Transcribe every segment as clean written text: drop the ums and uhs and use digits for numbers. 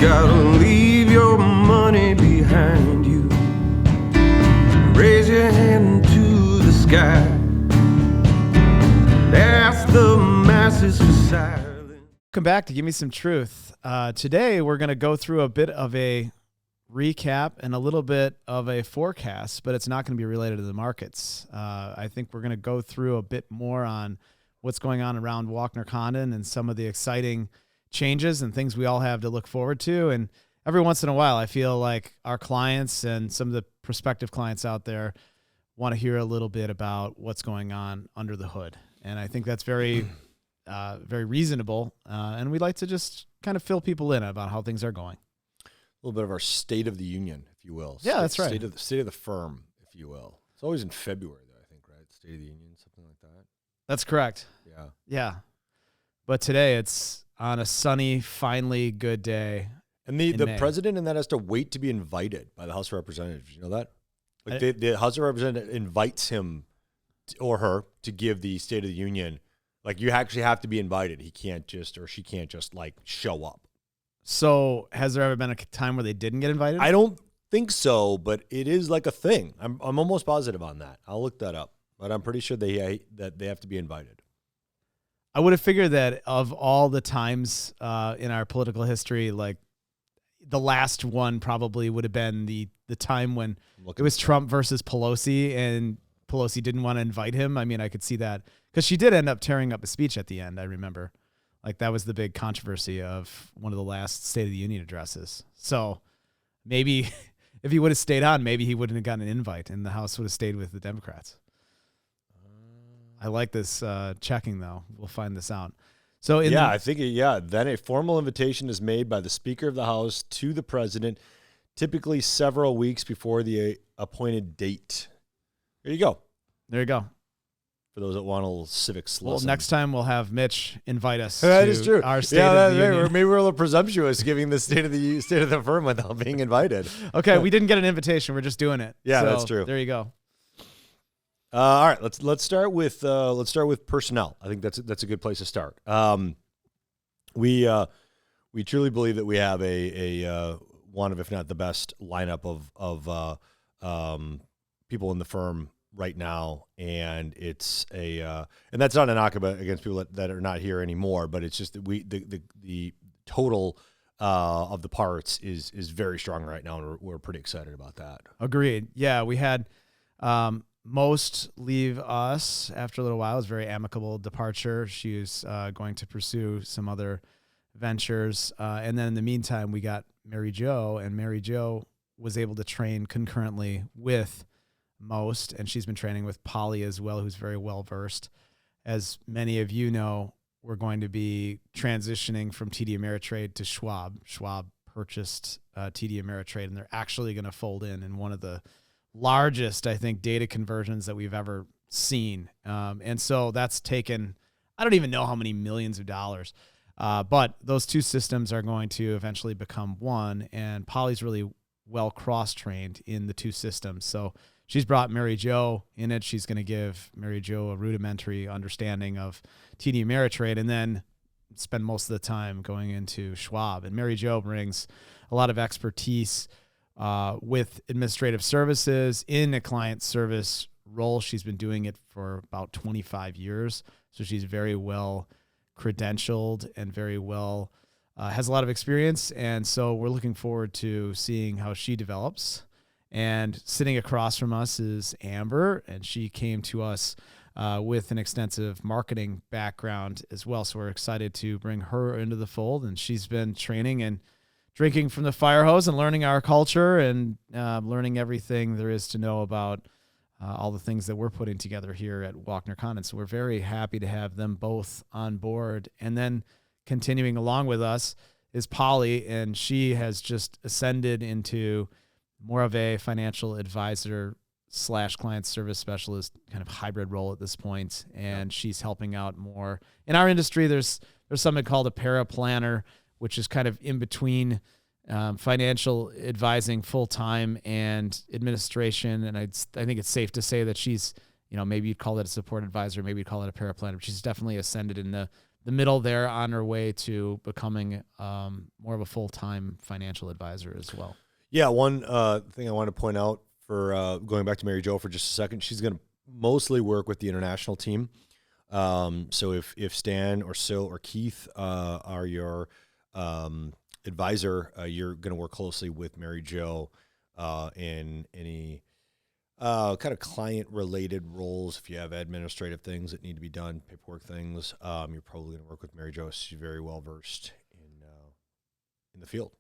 gotta leave your money behind you. Raise your hand to the sky. Ask the masses for silence. Welcome back to Give Me Some Truth. Today we're going to go through a bit of a recap and a little bit of a forecast, but it's not going to be related to the markets. I think we're going to go through a bit more on what's going on around Walkner Condon and some of the exciting changes and things we all have to look forward to. And every once in a while, I feel like our clients and some of the prospective clients out there want to hear a little bit about what's going on under the hood. And I think that's very, very reasonable. And we'd like to just kind of fill people in about how things are going. A little bit of our State of the Union, if you will. Yeah, that's right. State of the firm, if you will. It's always in February, though, I think, right? State of the Union, something like that. That's correct. Yeah. Yeah. But today it's on a sunny, finally good day. And the president and that has to wait to be invited by the House of Representatives. You know that? Like the House of Representatives invites him or her to give the State of the Union. Like you actually have to be invited. He can't just, or she can't just like show up. So has there ever been a time where they didn't get invited? I don't think so, but it is like a thing. I'm almost positive on that. I'll look that up, but I'm pretty sure that they have to be invited. I would have figured that of all the times in our political history, like the last one probably would have been the time when it was Trump versus Pelosi and Pelosi didn't want to invite him. I mean, I could see that because she did end up tearing up a speech at the end. I remember. Like that was the big controversy of one of the last State of the Union addresses. So maybe if he would have stayed on, maybe he wouldn't have gotten an invite and the House would have stayed with the Democrats. I like this checking, though. We'll find this out. So I think, then a formal invitation is made by the Speaker of the House to the President, typically several weeks before the appointed date. There you go. There you go. For those that want a little civics lesson. Well, next time we'll have Mitch invite us that is true. Our State of the Union. Maybe we're a little presumptuous giving the State of the firm without being invited. Okay, we didn't get an invitation. We're just doing it. Yeah, so, that's true. There you go. All right, let's start with personnel. I think that's a good place to start. We truly believe that we have a one of, if not the best, lineup of people in the firm right now, and it's and that's not a knock against people that are not here anymore, but it's just that the total of the parts is very strong right now, and we're pretty excited about that. Agreed. Yeah, we had most leave us after a little while. It was a very amicable departure. She was going to pursue some other ventures. And then in the meantime, we got Mary Jo, and Mary Jo was able to train concurrently with most, and she's been training with Polly as well, who's very well-versed. As many of you know, we're going to be transitioning from TD Ameritrade to Schwab. Schwab purchased TD Ameritrade, and they're actually going to fold in one of the largest, I think, data conversions that we've ever seen. And so that's taken, I don't even know how many millions of dollars, but those two systems are going to eventually become one, and Polly's really well cross-trained in the two systems. So she's brought Mary Jo in it. She's going to give Mary Jo a rudimentary understanding of TD Ameritrade and then spend most of the time going into Schwab. And Mary Jo brings a lot of expertise with administrative services in a client service role. She's been doing it for about 25 years. So she's very well credentialed and very well has a lot of experience. And so we're looking forward to seeing how she develops. And sitting across from us is Amber, and she came to us with an extensive marketing background as well. So we're excited to bring her into the fold. And she's been training and drinking from the fire hose and learning our culture and learning everything there is to know about all the things that we're putting together here at Walkner Condon. So we're very happy to have them both on board. And then continuing along with us is Polly, and she has just ascended into more of a financial advisor / client service specialist kind of hybrid role at this point. And she's helping out more. In our industry, there's something called a paraplanner, which is kind of in between financial advising full-time and administration. And I think it's safe to say that she's, maybe you'd call it a support advisor, maybe you'd call it a paraplanner, but she's definitely ascended in the the middle there on her way to becoming more of a full-time financial advisor as well. Yeah, one thing I want to point out for going back to Mary Jo for just a second, she's going to mostly work with the international team. So if Stan or Sil or Keith are your advisor, you're going to work closely with Mary Jo in any kind of client-related roles. If you have administrative things that need to be done, paperwork things, you're probably going to work with Mary Jo. She's very well-versed in the field.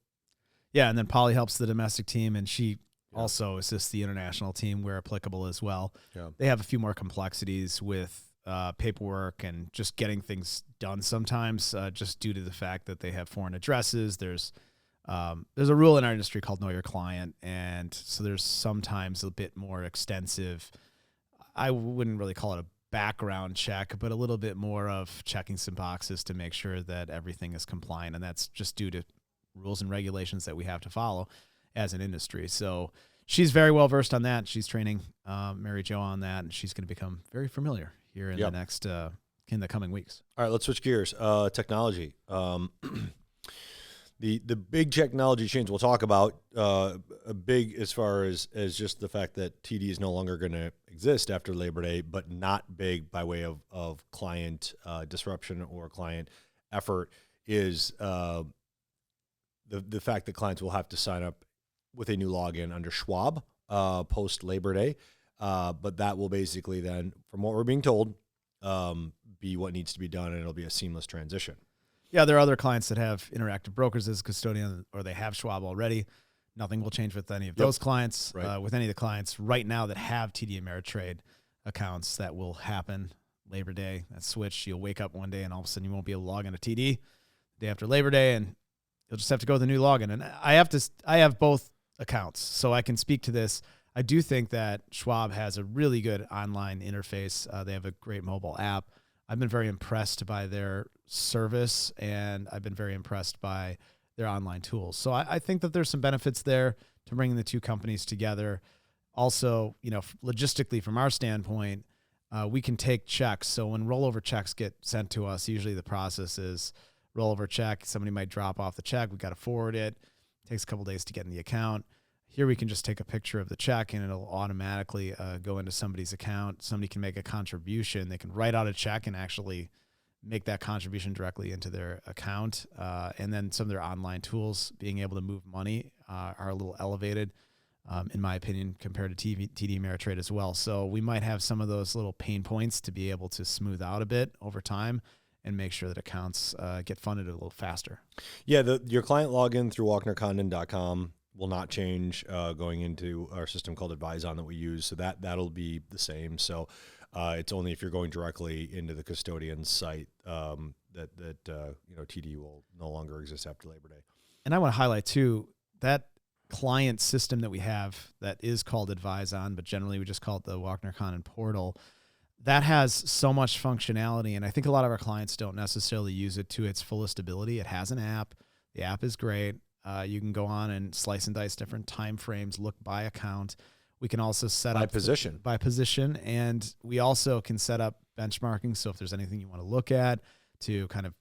Yeah, and then Polly helps the domestic team, and she also assists the international team where applicable as well. Yeah. They have a few more complexities with paperwork and just getting things done sometimes, just due to the fact that they have foreign addresses. There's a rule in our industry called Know Your Client, and so there's sometimes a bit more extensive. I wouldn't really call it a background check, but a little bit more of checking some boxes to make sure that everything is compliant, and that's just due to rules and regulations that we have to follow as an industry. So she's very well versed on that. She's training Mary Jo on that, and she's going to become very familiar here in in the coming weeks. All right, let's switch gears. Technology. The big technology change we'll talk about, a big as far as just the fact that TD is no longer going to exist after Labor Day, but not big by way of client disruption or client effort, is the fact that clients will have to sign up with a new login under Schwab post Labor Day. But that will basically then, from what we're being told, be what needs to be done, and it'll be a seamless transition. Yeah, there are other clients that have Interactive Brokers as custodian, or they have Schwab already. Nothing will change with any of those clients. Right. With any of the clients right now that have TD Ameritrade accounts, that will happen Labor Day. That switch, you'll wake up one day and all of a sudden you won't be able to log into TD the day after Labor Day, and you'll just have to go with the new login. And I have both accounts, so I can speak to this. I do think that Schwab has a really good online interface. They have a great mobile app. I've been very impressed by their service, and I've been very impressed by their online tools. So I think that there's some benefits there to bringing the two companies together. Also, logistically from our standpoint, we can take checks. So when rollover checks get sent to us, usually the process is rollover check. Somebody might drop off the check. We've got to forward it. It takes a couple days to get in the account. Here we can just take a picture of the check and it'll automatically go into somebody's account. Somebody can make a contribution. They can write out a check and actually make that contribution directly into their account. And then some of their online tools, being able to move money, are a little elevated, in my opinion, compared to TD Ameritrade as well. So we might have some of those little pain points to be able to smooth out a bit over time and make sure that accounts get funded a little faster. Yeah, your client login through WalknerCondon.com will not change going into our system called AdviseOn that we use. So that'll be the same. So it's only if you're going directly into the custodian's site that TD will no longer exist after Labor Day. And I want to highlight too that client system that we have that is called AdviseOn, but generally we just call it the Walkner Condon portal. That has so much functionality, and I think a lot of our clients don't necessarily use it to its fullest ability. It has an app. The app is great. You can go on and slice and dice different time frames, look by account. We can also set up by position, and we also can set up benchmarking. So if there's anything you want to look at to kind of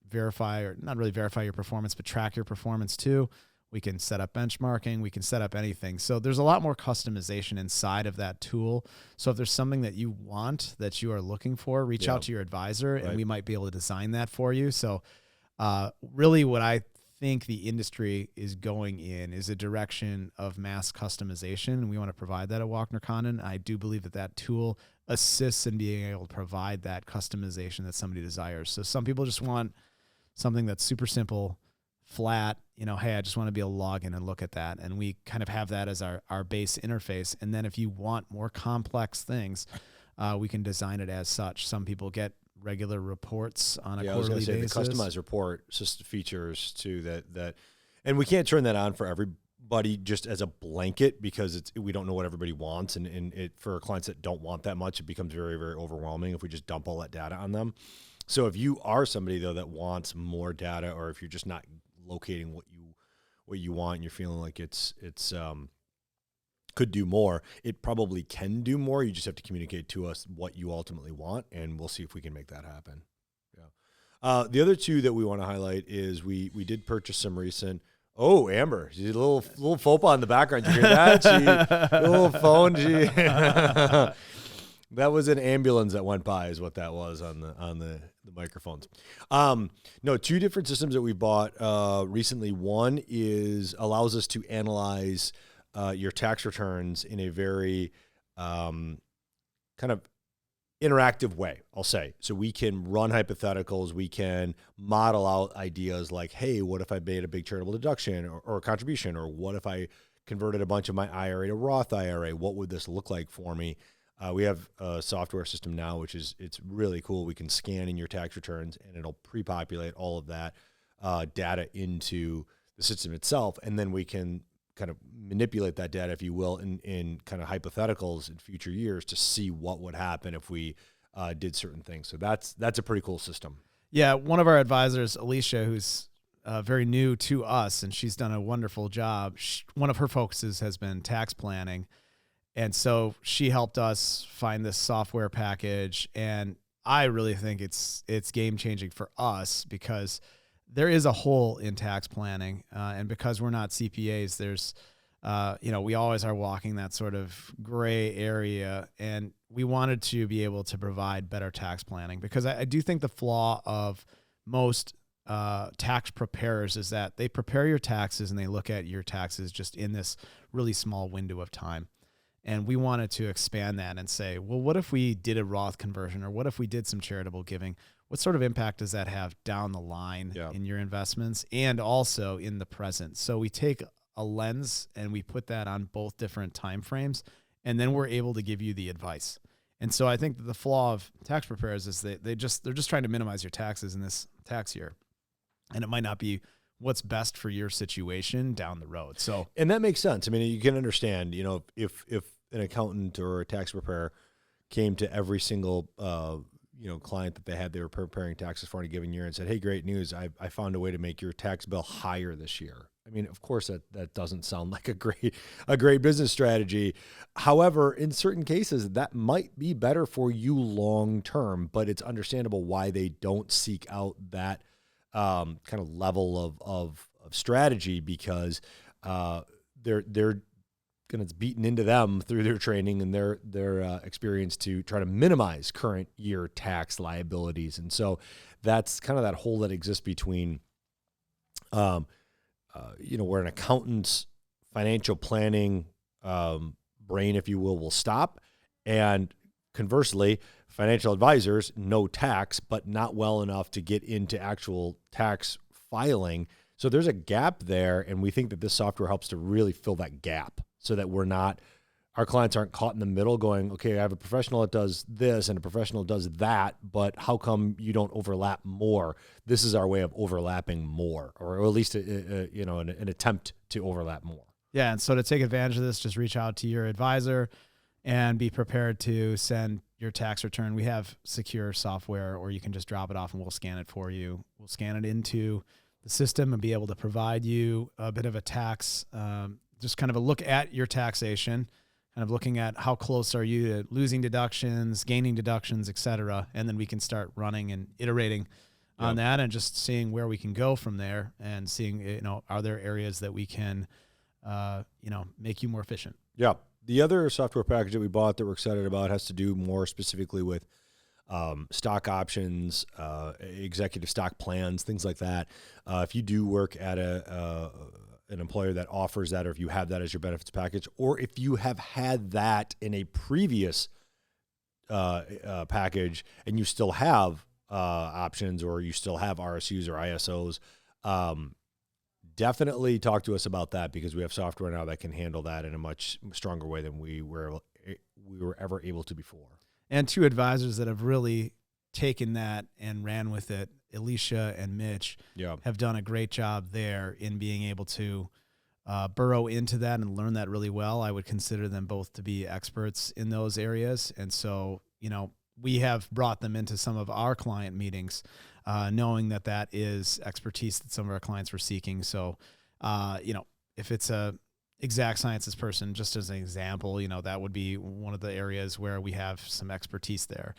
verify, or not really verify your performance, but track your performance too, we can set up benchmarking. We can set up anything. So there's a lot more customization inside of that tool. So if there's something that you want, that you are looking for, reach out to your advisor, and we might be able to design that for you. So really what I think the industry is going in is a direction of mass customization, and we want to provide that at Walkner Condon. I do believe that tool assists in being able to provide that customization that somebody desires. So some people just want something that's super simple, flat, hey, I just want to be able to log in and look at that. And we kind of have that as our base interface. And then if you want more complex things, we can design it as such. Some people get regular reports on a quarterly basis. The customized report just features too that, and we can't turn that on for everybody just as a blanket because we don't know what everybody wants, and it for clients that don't want that much, it becomes very, very overwhelming if we just dump all that data on them. So if you are somebody though that wants more data, or if you're just not locating what you want and you're feeling like it's could do more, it probably can do more. You just have to communicate to us what you ultimately want, and we'll see if we can make that happen. The other two that we want to highlight is we did purchase some recent. Oh, Amber, she's a little faux pas in the background. Did you hear that? A little phone. That was an ambulance that went by, is what that was on the microphones. No, two different systems that we bought recently. One allows us to analyze your tax returns in a very kind of interactive way, I'll say. So we can run hypotheticals, we can model out ideas like, hey, what if I made a big charitable deduction or a contribution? Or what if I converted a bunch of my IRA to Roth IRA? What would this look like for me? We have a software system now, it's really cool. We can scan in your tax returns and it'll pre-populate all of that data into the system itself. And then we can kind of manipulate that data, if you will, in kind of hypotheticals in future years to see what would happen if we did certain things. So that's a pretty cool system. Yeah, one of our advisors, Alicia, who's very new to us, and she's done a wonderful job. One of her focuses has been tax planning. And so she helped us find this software package. And I really think it's game changing for us because there is a hole in tax planning. And because we're not CPAs, there's, we always are walking that sort of gray area. And we wanted to be able to provide better tax planning because I do think the flaw of most tax preparers is that they prepare your taxes and they look at your taxes just in this really small window of time. And we wanted to expand that and say, well, what if we did a Roth conversion or what if we did some charitable giving? What sort of impact does that have down the line in your investments and also in the present? So we take a lens and we put that on both different time frames, and then we're able to give you the advice. And so I think that the flaw of tax preparers is they're just trying to minimize your taxes in this tax year. And it might not be what's best for your situation down the road. So, and that makes sense. I mean, you can understand, if an accountant or a tax preparer came to every single, client that they were preparing taxes for in a given year and said, hey, great news. I found a way to make your tax bill higher this year. I mean, of course that doesn't sound like a great business strategy. However, in certain cases that might be better for you long-term, but it's understandable why they don't seek out that kind of level of strategy because they're going to beaten into them through their training and their experience to try to minimize current year tax liabilities. And so that's kind of that hole that exists between, where an accountant's financial planning brain, if you will stop, and conversely, financial advisors know tax, but not well enough to get into actual tax filing. So there's a gap there, and we think that this software helps to really fill that gap so that our clients aren't caught in the middle going, okay, I have a professional that does this and a professional does that, but how come you don't overlap more? This is our way of overlapping more, or at least an attempt to overlap more. Yeah, and so to take advantage of this, just reach out to your advisor and be prepared to send your tax return. We have secure software, or you can just drop it off and we'll scan it for you. We'll scan it into the system and be able to provide you a bit of a tax, just kind of a look at your taxation, kind of looking at how close are you to losing deductions, gaining deductions, et cetera. And then we can start running and iterating on that and just seeing where we can go from there and seeing, are there areas that we can, make you more efficient? Yeah. The other software package that we bought that we're excited about has to do more specifically with stock options, executive stock plans, things like that. If you do work at an employer that offers that, or if you have that as your benefits package, or if you have had that in a previous package and you still have options, or you still have RSUs or ISOs, definitely talk to us about that, because we have software now that can handle that in a much stronger way than we were ever able to before. And two advisors that have really taken that and ran with it, Alicia and Mitch, have done a great job there in being able to burrow into that and learn that really well. I would consider them both to be experts in those areas. And so, we have brought them into some of our client meetings, knowing that is expertise that some of our clients were seeking. So, if it's a exact sciences person, just as an example, that would be one of the areas where we have some expertise there.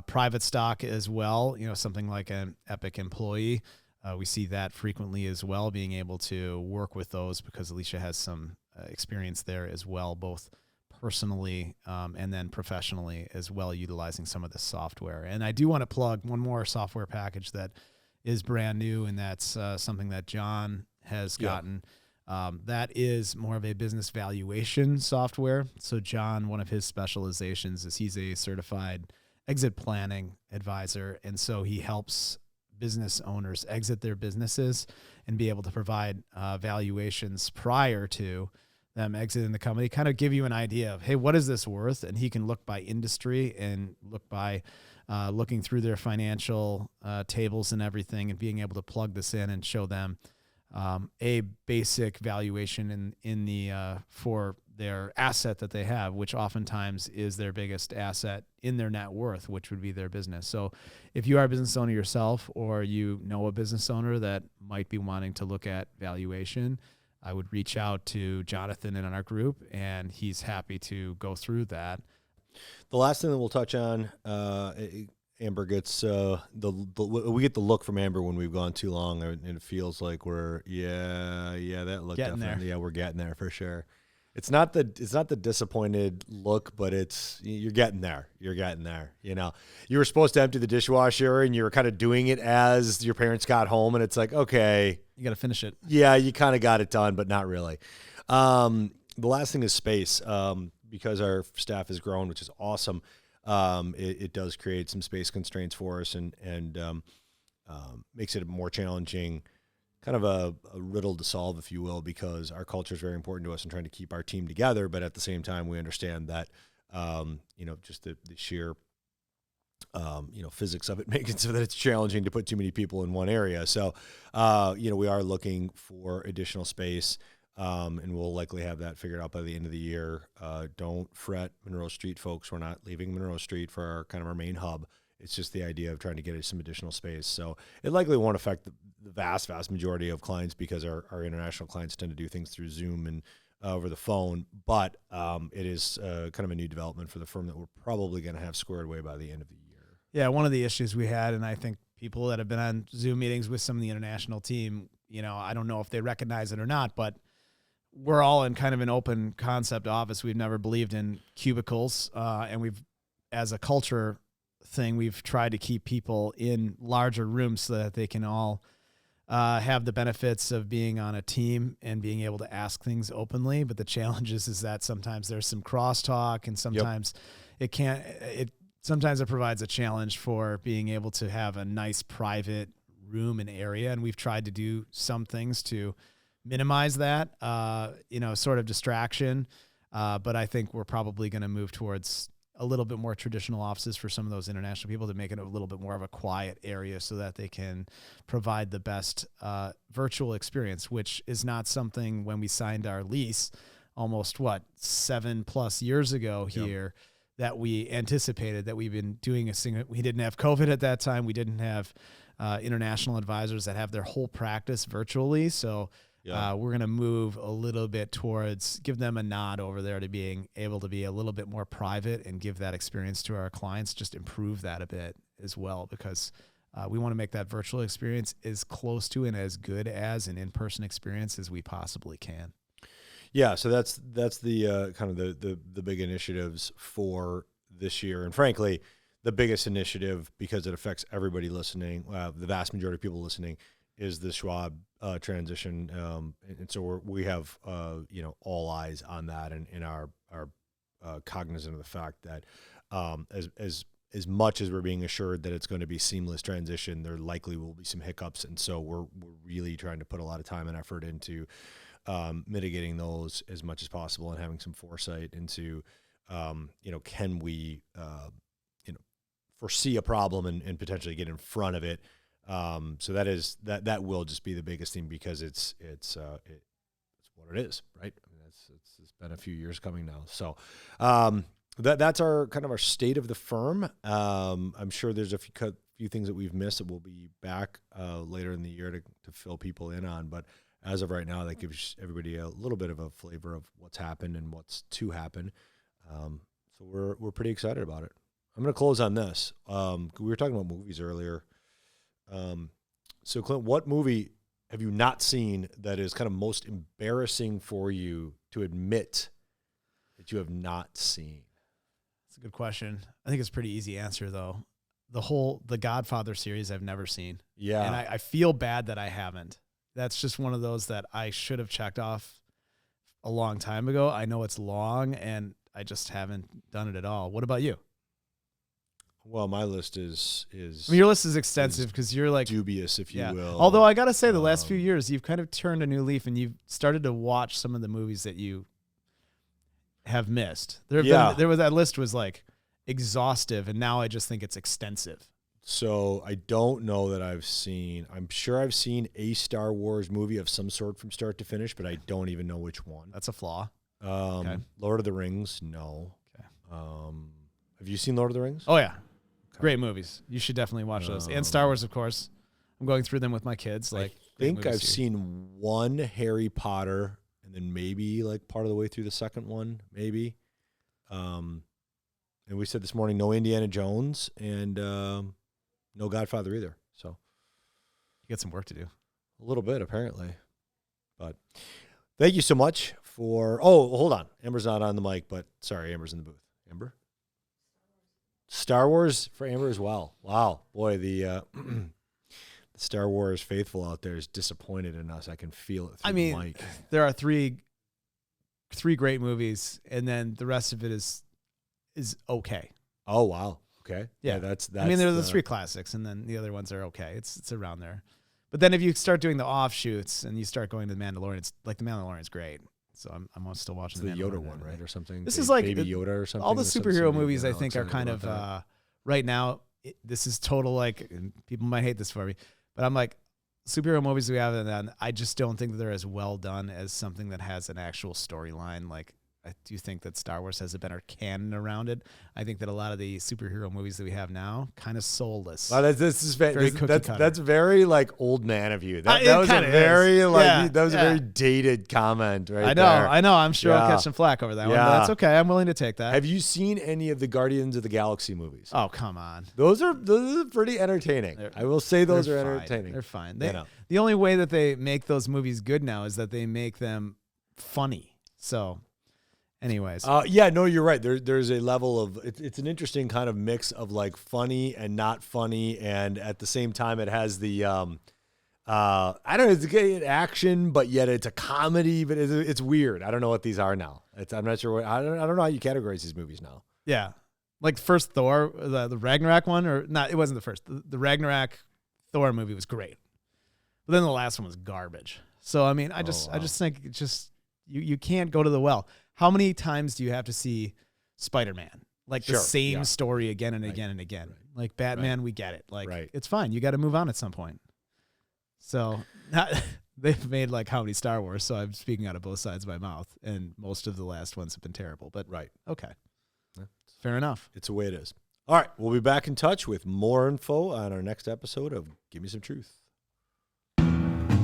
Private stock as well, something like an Epic employee. We see that frequently as well, being able to work with those because Alicia has some experience there as well, both personally and then professionally as well, utilizing some of the software. And I do want to plug one more software package that is brand new, and that's something that John has gotten. That is more of a business valuation software. So John, one of his specializations is he's a certified exit planning advisor. And so he helps business owners exit their businesses and be able to provide valuations prior to them exiting the company, kind of give you an idea of, hey, what is this worth? And he can look by industry and look by looking through their financial tables and everything, and being able to plug this in and show them a basic valuation in the for their asset that they have, which oftentimes is their biggest asset in their net worth, which would be their business. So if you are a business owner yourself, or you know a business owner that might be wanting to look at valuation, I would reach out to Jonathan in our group, and he's happy to go through that. The last thing that we'll touch on, Amber gets we get the look from Amber when we've gone too long, and it feels like we're that look getting definitely we're getting there for sure. It's not the disappointed look, but you're getting there. You're getting there. You were supposed to empty the dishwasher, and you were kind of doing it as your parents got home, and it's like, okay, you got to finish it. Yeah, you kind of got it done, but not really. The last thing is space. Because our staff has grown, which is awesome. It does create some space constraints for us, and makes it a more challenging, kind of a riddle to solve, if you will, because our culture is very important to us and trying to keep our team together. But at the same time, we understand that, just the sheer, physics of it makes it so that it's challenging to put too many people in one area. So, we are looking for additional space. And we'll likely have that figured out by the end of the year. Don't fret, Monroe Street folks. We're not leaving Monroe Street for our main hub. It's just the idea of trying to get some additional space. So it likely won't affect the vast majority of clients, because our international clients tend to do things through Zoom and over the phone. But it is kind of a new development for the firm that we're probably going to have squared away by the end of the year. Yeah, one of the issues we had, and I think people that have been on Zoom meetings with some of the international team, I don't know if they recognize it or not, but we're all in kind of an open concept office. We've never believed in cubicles. And we've, as a culture thing, we've tried to keep people in larger rooms so that they can all have the benefits of being on a team and being able to ask things openly. But the challenge is that sometimes there's some crosstalk, and sometimes sometimes it provides a challenge for being able to have a nice private room and area. And we've tried to do some things to minimize that, sort of distraction. But I think we're probably going to move towards a little bit more traditional offices for some of those international people, to make it a little bit more of a quiet area so that they can provide the best virtual experience, which is not something when we signed our lease almost 7+ years ago here that we anticipated. That we've been doing we didn't have COVID at that time. We didn't have international advisors that have their whole practice virtually. So we're going to move a little bit towards, give them a nod over there to being able to be a little bit more private and give that experience to our clients, just improve that a bit as well, because we want to make that virtual experience as close to and as good as an in-person experience as we possibly can. Yeah, so that's the kind of the big initiatives for this year. And frankly, the biggest initiative, because it affects everybody listening, the vast majority of people listening, is the Schwab transition, and so we have all eyes on that, and are cognizant of the fact that as much as we're being assured that it's going to be seamless transition, there likely will be some hiccups, and so we're really trying to put a lot of time and effort into mitigating those as much as possible, and having some foresight into can we foresee a problem and potentially get in front of it. So that will just be the biggest thing, because it's what it is, right? I mean, it's been a few years coming now. So that's our kind of our state of the firm. I'm sure there's a few things that we've missed that we'll be back later in the year to fill people in on. But as of right now, that gives everybody a little bit of a flavor of what's happened and what's to happen. So we're pretty excited about it. I'm going to close on this. We were talking about movies earlier. So, Clint, what movie have you not seen that is kind of most embarrassing for you to admit that you have not seen? That's a good question. I think it's a pretty easy answer, though. The Godfather series I've never seen. Yeah. And I feel bad that I haven't. That's just one of those that I should have checked off a long time ago. I know it's long, and I just haven't done it at all. What about you? Well, my list is I mean, your list is extensive because you're like dubious, if you will. Although I got to say, the last few years, you've kind of turned a new leaf and you've started to watch some of the movies that you have missed. That list was like exhaustive, and now I just think it's extensive. So I don't know that I'm sure I've seen a Star Wars movie of some sort from start to finish, but I don't even know which one. That's a flaw. Okay. Lord of the Rings, no. Okay. Have you seen Lord of the Rings? Oh, yeah. Okay. Great movies. You should definitely watch those. And Star Wars, of course. I'm going through them with my kids. I think I've seen one Harry Potter, and then maybe like part of the way through the second one, maybe. And we said this morning, no Indiana Jones, and no Godfather either. So you got some work to do. A little bit, apparently. But thank you so much for... Oh, hold on. Amber's not on the mic, but sorry, Amber's in the booth. Amber? Star Wars for Amber as well. Wow. Boy, the Star Wars faithful out there is disappointed in us. I can feel it through the mic. There are three great movies, and then the rest of it is okay. Oh, wow. Okay. Yeah, that's I mean, there are the three classics, and then the other ones are okay. It's around there. But then if you start doing the offshoots and you start going to The Mandalorian, it's like The Mandalorian's great. So I'm still watching the Yoda one, right, or something. This is like Baby Yoda or something. All the superhero movies, I think, are kind of right now. This is total like, and people might hate this for me, but I'm like, superhero movies we have, and I just don't think that they're as well done as something that has an actual storyline. Like, I do think that Star Wars has a better canon around it. I think that a lot of the superhero movies that we have now kind of soulless. Wow, that's very like old man of you. That was a very that was a very dated comment, right? I know. I'm sure I'll catch some flack over that one, but that's okay. I'm willing to take that. Have you seen any of the Guardians of the Galaxy movies? Oh, come on. Those are pretty entertaining. I will say those are entertaining. They're fine. The only way that they make those movies good now is that they make them funny. So. Anyways. No, you're right. There's a level of, it's an interesting kind of mix of like funny and not funny. And at the same time, it has the, I don't know, it's good action, but yet it's a comedy, but it's weird. I don't know what these are now. I'm not sure I don't know how you categorize these movies now. Yeah. Like the first Thor, the Ragnarok one, or not, it wasn't the first. The Ragnarok Thor movie was great. But then the last one was garbage. So, I mean, I just think it's just, you can't go to the well. How many times do you have to see Spider-Man? Like the same story again and again and again. Right. Like Batman, we get it. Like it's fine. You got to move on at some point. So they've made like how many Star Wars? So I'm speaking out of both sides of my mouth, and most of the last ones have been terrible. But okay, fair enough. It's the way it is. All right, we'll be back in touch with more info on our next episode of Give Me Some Truth.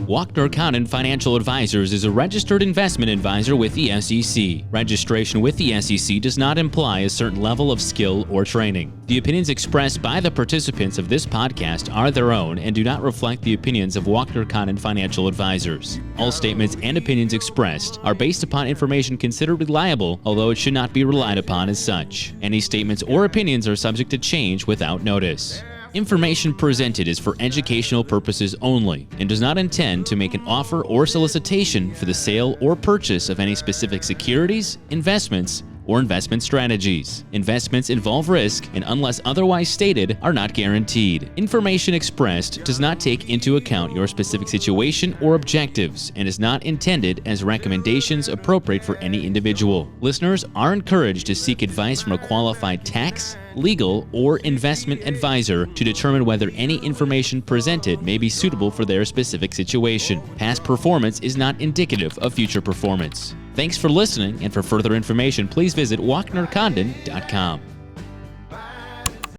Walkner Condon Financial Advisors is a registered investment advisor with the SEC. Registration with the SEC does not imply a certain level of skill or training. The opinions expressed by the participants of this podcast are their own and do not reflect the opinions of Walkner Condon Financial Advisors. All statements and opinions expressed are based upon information considered reliable, although it should not be relied upon as such. Any statements or opinions are subject to change without notice. Information presented is for educational purposes only and does not intend to make an offer or solicitation for the sale or purchase of any specific securities, investments, or investment strategies. Investments involve risk and, unless otherwise stated, are not guaranteed. Information expressed does not take into account your specific situation or objectives and is not intended as recommendations appropriate for any individual. Listeners are encouraged to seek advice from a qualified tax, legal, or investment advisor to determine whether any information presented may be suitable for their specific situation. Past performance is not indicative of future performance. Thanks for listening, and for further information, please visit WalknerCondon.com.